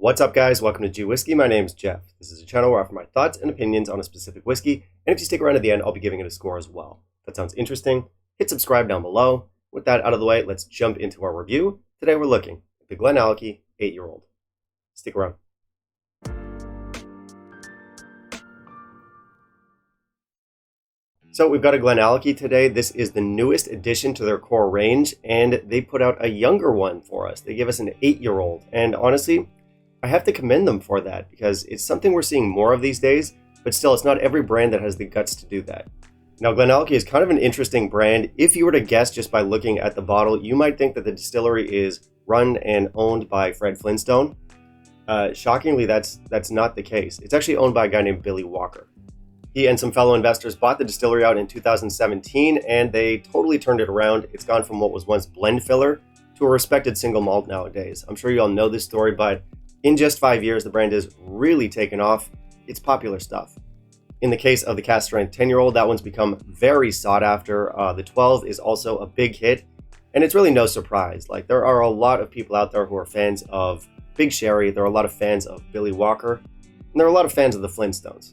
What's up, guys? Welcome to Gwhisky. My name's Jeff. This is a channel where I offer my thoughts and opinions on a specific whiskey, and if you stick around at the end, I'll be giving it a score as well. If that sounds interesting, hit subscribe down below. With that out of the way, let's jump into our review. Today we're looking at the Glenallachie 8-year-old. Stick around. So we've got a Glenallachie today. This is the newest addition to their core range, and they put out a younger one for us. They gave us an 8-year-old, and honestly, I have to commend them for that because it's something we're seeing more of these days, but still, it's not every brand that has the guts to do that. Now, Glenallachie is kind of an interesting brand. If you were to guess just by looking at the bottle, you might think that the distillery is run and owned by Fred Flintstone. Shockingly, that's not the case. It's actually owned by a guy named Billy Walker. He and some fellow investors bought the distillery out in 2017, and they totally turned it around. It's gone from what was once blend filler to a respected single malt nowadays. I'm sure you all know this story, but in just 5 years, the brand has really taken off. It's popular stuff. In the case of the cast strength 10-year-old, that one's become very sought after. The 12 is also a big hit, and it's really no surprise. Like, there are a lot of people out there who are fans of Big Sherry. There are a lot of fans of Billy Walker, and there are a lot of fans of the Flintstones.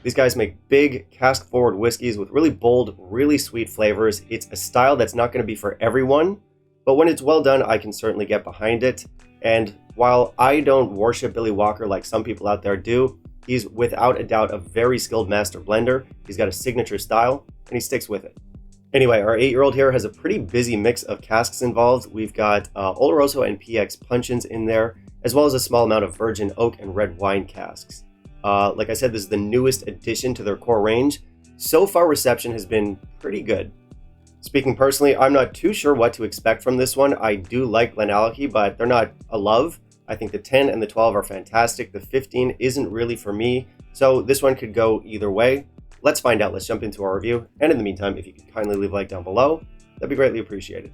These guys make big, cask-forward whiskeys with really bold, really sweet flavors. It's a style that's not going to be for everyone, but when it's well done, I can certainly get behind it. And while I don't worship Billy Walker like some people out there do, he's without a doubt a very skilled master blender. He's got a signature style, and he sticks with it. Anyway, our 8-year-old here has a pretty busy mix of casks involved. We've got Oloroso and PX puncheons in there, as well as a small amount of virgin oak and red wine casks. Like I said, this is the newest addition to their core range. So far, reception has been pretty good. Speaking personally, I'm not too sure what to expect from this one. I do like Glenallachie, but they're not a love. I think the 10 and the 12 are fantastic. The 15 isn't really for me, so this one could go either way. Let's find out. Let's jump into our review. And in the meantime, if you could kindly leave a like down below, that'd be greatly appreciated.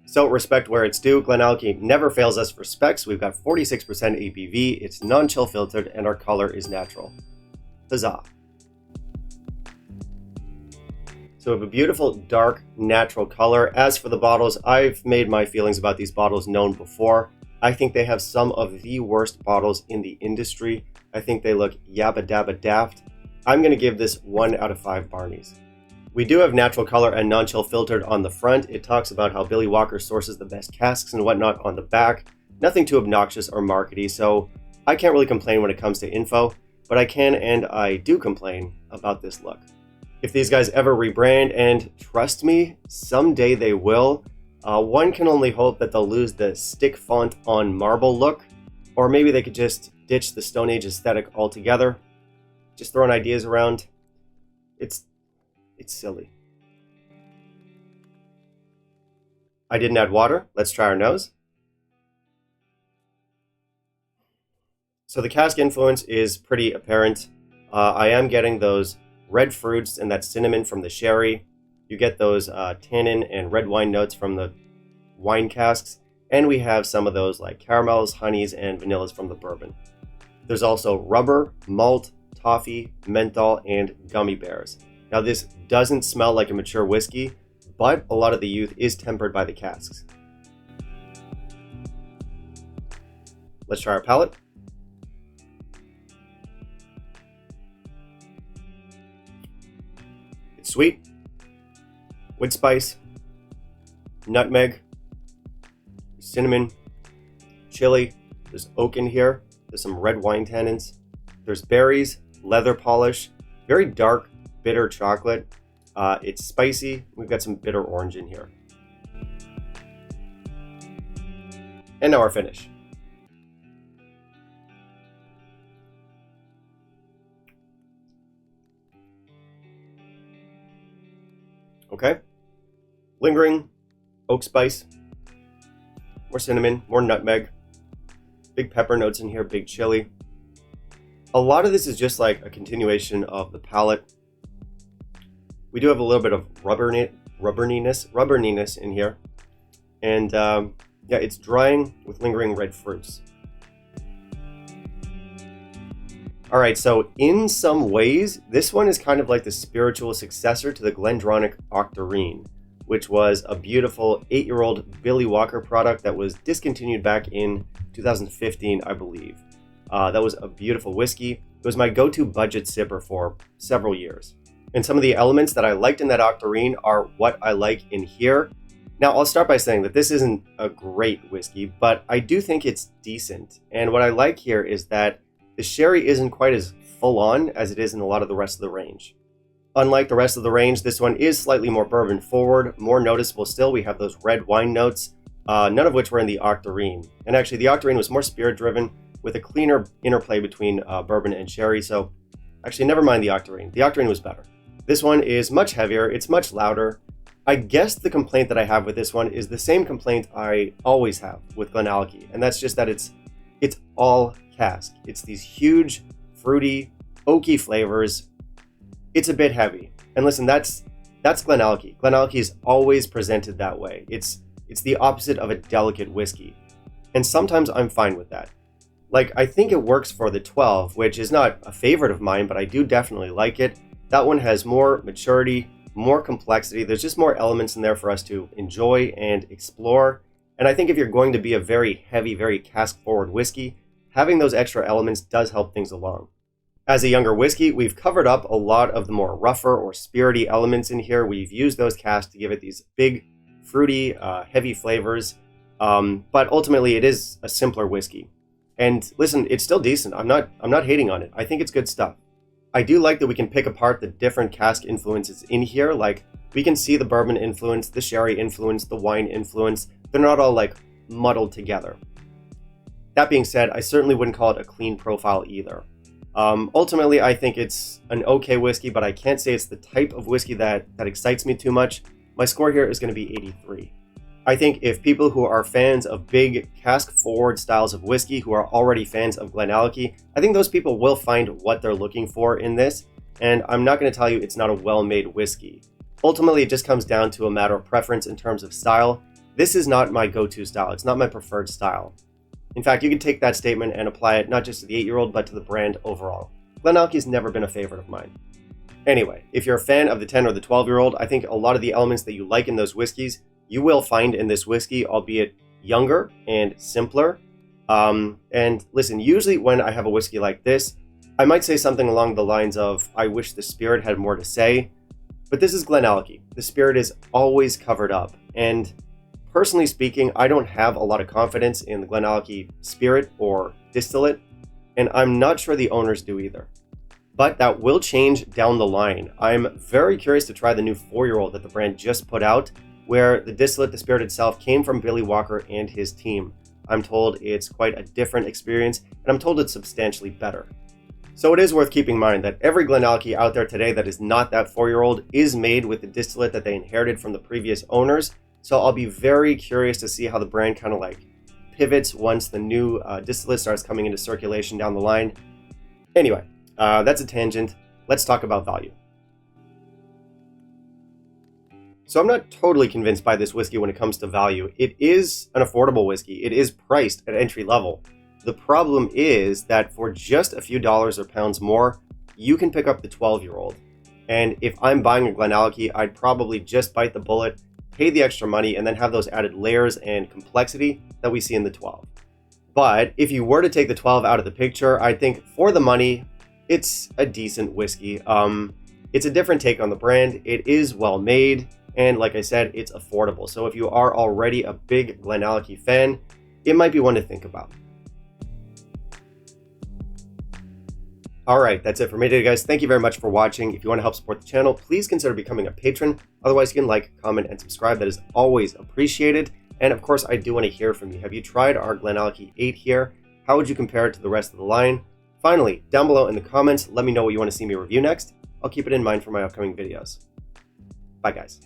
So respect where it's due. Glenallachie never fails us for specs. We've got 46% ABV, it's non-chill filtered, and our color is natural. Huzzah. So we have a beautiful, dark, natural color. As for the bottles, I've made my feelings about these bottles known before. I think they have some of the worst bottles in the industry. I think they look yabba dabba daft. I'm going to give this 1 out of 5 Barneys. We do have natural color and non-chill filtered on the front. It talks about how Billy Walker sources the best casks and whatnot on the back. Nothing too obnoxious or markety, so I can't really complain when it comes to info, but I can and I do complain about this look. If these guys ever rebrand, and trust me, someday they will, one can only hope that they'll lose the stick font on marble look, or maybe they could just ditch the Stone Age aesthetic altogether. Just throwing ideas around. It's silly. I didn't add water. Let's try our nose. So the cask influence is pretty apparent. I am getting those red fruits and that cinnamon from the sherry. You get those tannin and red wine notes from the wine casks, and we have some of those like caramels, honeys, and vanillas from the bourbon. There's also rubber, malt, toffee, menthol, and gummy bears. Now this doesn't smell like a mature whiskey, but a lot of the youth is tempered by the casks. Let's try our palate. Sweet, wood spice, nutmeg, cinnamon, chili, there's oak in here, there's some red wine tannins, there's berries, leather polish, very dark, bitter chocolate. It's spicy, we've got some bitter orange in here. And now our finish. Okay, lingering oak spice, more cinnamon, more nutmeg, big pepper notes in here, big chili. A lot of this is just like a continuation of the palate. We do have a little bit of rubberniness in here. And yeah, it's drying with lingering red fruits. All right, so in some ways, this one is kind of like the spiritual successor to the Glendronach Octarine. which was a beautiful 8-year-old Billy Walker product that was discontinued back in 2015, I believe. That was a beautiful whiskey. It was my go-to budget sipper for several years. And some of the elements that I liked in that octarine are what I like in here. Now, I'll start by saying that this isn't a great whiskey, but I do think it's decent. And what I like here is that the sherry isn't quite as full-on as it is in a lot of the rest of the range. Unlike the rest of the range, this one is slightly more bourbon forward, more noticeable still. We have those red wine notes, none of which were in the octarine. And actually, the octarine was more spirit-driven with a cleaner interplay between bourbon and sherry. So actually, never mind the octarine. The octarine was better. This one is much heavier. It's much louder. I guess the complaint that I have with this one is the same complaint I always have with Glenallachie, and that's just that it's all cask. It's these huge, fruity, oaky flavors. It's a bit heavy. And listen, that's Glenallachie. Glenallachie is always presented that way. It's the opposite of a delicate whiskey. And sometimes I'm fine with that. Like, I think it works for the 12, which is not a favorite of mine, but I do definitely like it. That one has more maturity, more complexity. There's just more elements in there for us to enjoy and explore. And I think if you're going to be a very heavy, very cask-forward whiskey, having those extra elements does help things along. As a younger whiskey, we've covered up a lot of the more rougher or spirity elements in here. We've used those casks to give it these big, fruity, heavy flavors. But ultimately, it is a simpler whiskey. And listen, it's still decent. I'm not hating on it. I think it's good stuff. I do like that we can pick apart the different cask influences in here. Like, we can see the bourbon influence, the sherry influence, the wine influence. They're not all like muddled together. That being said, I certainly wouldn't call it a clean profile either. Ultimately, I think it's an okay whiskey, but I can't say it's the type of whiskey that excites me too much. My score here is going to be 83. I think if people who are fans of big cask-forward styles of whiskey, who are already fans of Glenallachie, I think those people will find what they're looking for in this, and I'm not going to tell you it's not a well-made whiskey. Ultimately, it just comes down to a matter of preference in terms of style. This is not my go-to style. It's not my preferred style. In fact, you could take that statement and apply it not just to the 8-year-old, but to the brand overall. Glenallachie's never been a favorite of mine. Anyway, if you're a fan of the 10 or the 12-year-old, I think a lot of the elements that you like in those whiskeys, you will find in this whiskey, albeit younger and simpler. And listen, usually when I have a whiskey like this, I might say something along the lines of, I wish the spirit had more to say. But this is Glenallachie. The spirit is always covered up. And personally speaking, I don't have a lot of confidence in the Glenallachie spirit or distillate, and I'm not sure the owners do either. But that will change down the line. I'm very curious to try the new 4-year-old that the brand just put out, where the distillate, the spirit itself, came from Billy Walker and his team. I'm told it's quite a different experience, and I'm told it's substantially better. So it is worth keeping in mind that every Glenallachie out there today that is not that 4-year-old is made with the distillate that they inherited from the previous owners. So I'll be very curious to see how the brand kind of like pivots once the new distillate starts coming into circulation down the line. Anyway, that's a tangent. Let's talk about value. So I'm not totally convinced by this whiskey when it comes to value. It is an affordable whiskey. It is priced at entry level. The problem is that for just a few dollars or pounds more, you can pick up the 12-year-old. And if I'm buying a Glenallachie, I'd probably just bite the bullet, pay the extra money, and then have those added layers and complexity that we see in the 12. But if you were to take the 12 out of the picture, I think for the money, it's a decent whiskey. It's a different take on the brand. It is well made. And like I said, it's affordable. So if you are already a big Glenallachie fan, it might be one to think about. All right, that's it for me today, guys. Thank you very much for watching. If you want to help support the channel, please consider becoming a patron. Otherwise, you can like, comment, and subscribe. That is always appreciated. And of course, I do want to hear from you. Have you tried our Glenallachie 8 here? How would you compare it to the rest of the line? Finally, down below in the comments, let me know what you want to see me review next. I'll keep it in mind for my upcoming videos. Bye, guys.